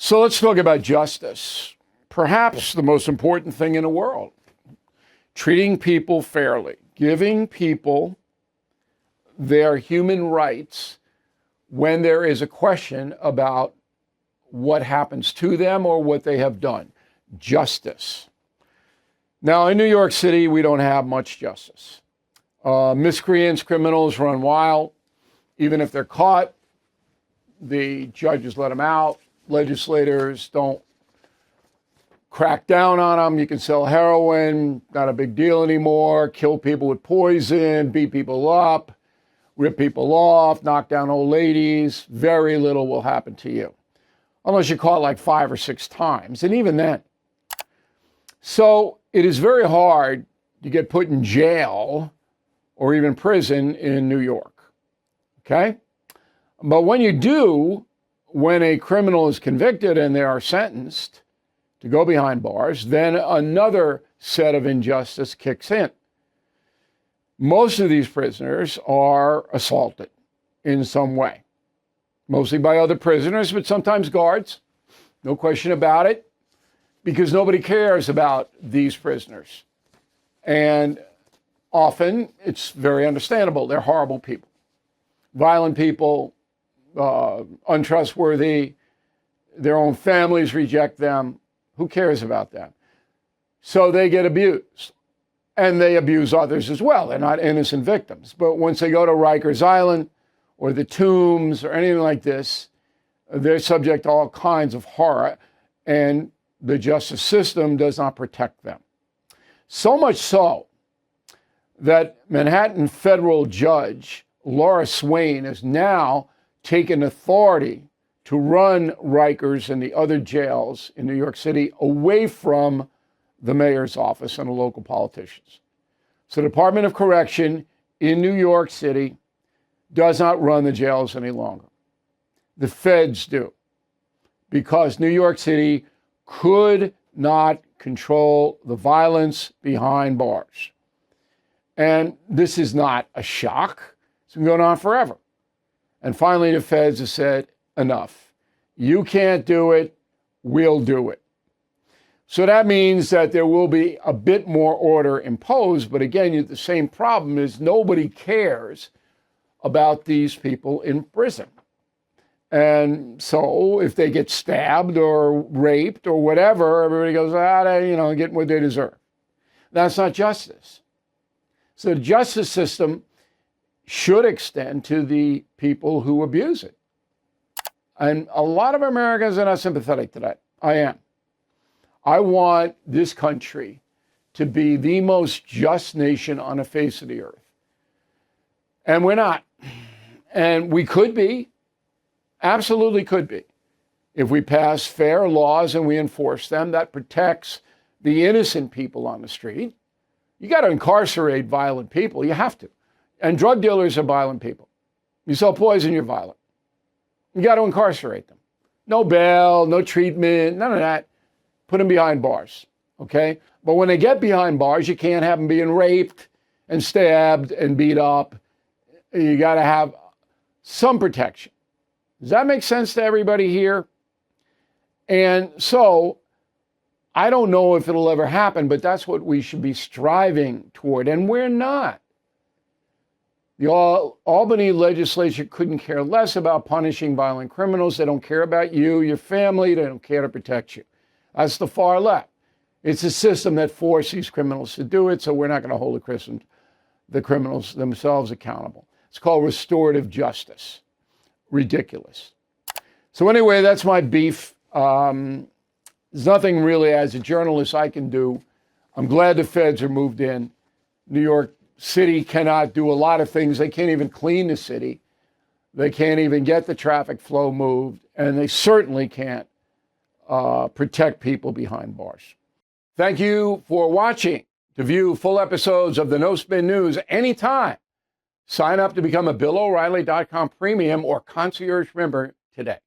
So let's talk about justice. Perhaps the most important thing in the world. Treating people fairly, giving people their human rights when there is a question about what happens to them or what they have done. Justice. Now, in New York City, we don't have much justice. Miscreants, criminals run wild. Even if they're caught, the judges let them out. Legislators don't crack down on them. You can sell heroin, not a big deal anymore. Kill people with poison, beat people up, rip people off, knock down old ladies. Very little will happen to you, unless you're caught like 5 or 6 times, and even then. So it is very hard to get put in jail or even prison in New York, okay? But when you do, when a criminal is convicted and they are sentenced to go behind bars, then another set of injustice kicks in. Most of these prisoners are assaulted in some way, mostly by other prisoners, but sometimes guards. No question about it, because nobody cares about these prisoners. And often it's very understandable. They're horrible people, violent people, untrustworthy. Their own families reject them. Who cares about them? So they get abused. And they abuse others as well. They're not innocent victims. But once they go to Rikers Island or the Tombs or anything like this, they're subject to all kinds of horror. And the justice system does not protect them. So much so that Manhattan federal judge Laura Swain has now taken authority to run Rikers and the other jails in New York City away from the mayor's office and the local politicians. So the Department of Correction in New York City does not run the jails any longer. The feds do, because New York City could not control the violence behind bars. And this is not a shock. It's been going on forever. And finally, the feds have said, enough. You can't do it. We'll do it. So that means that there will be a bit more order imposed. But again, the same problem is nobody cares about these people in prison. And so if they get stabbed or raped or whatever, everybody goes, they, get what they deserve. That's not justice. So the justice system should extend to the people who abuse it. And a lot of Americans are not sympathetic to that. I am. I want this country to be the most just nation on the face of the earth. And we're not. And we could be, absolutely could be, if we pass fair laws and we enforce them that protects the innocent people on the street. You got to incarcerate violent people. You have to. And drug dealers are violent people. You sell poison, you're violent. You got to incarcerate them. No bail, no treatment, none of that. Put them behind bars, okay? But when they get behind bars, you can't have them being raped and stabbed and beat up. You got to have some protection. Does that make sense to everybody here? And so I don't know if it'll ever happen, but that's what we should be striving toward, and we're not. The Albany legislature couldn't care less about punishing violent criminals. They don't care about you, your family. They don't care to protect you. That's the far left. It's a system that forces these criminals to do it, so we're not going to hold the criminals themselves accountable. It's called restorative justice. Ridiculous. So anyway, that's my beef. There's nothing really as a journalist I can do. I'm glad the feds are moved in. New York City cannot do a lot of things. They can't even clean the city. They can't even get the traffic flow moved. And they certainly can't protect people behind bars. Thank you for watching. To view full episodes of the No Spin News anytime, sign up to become a BillO'Reilly.com premium or concierge member today.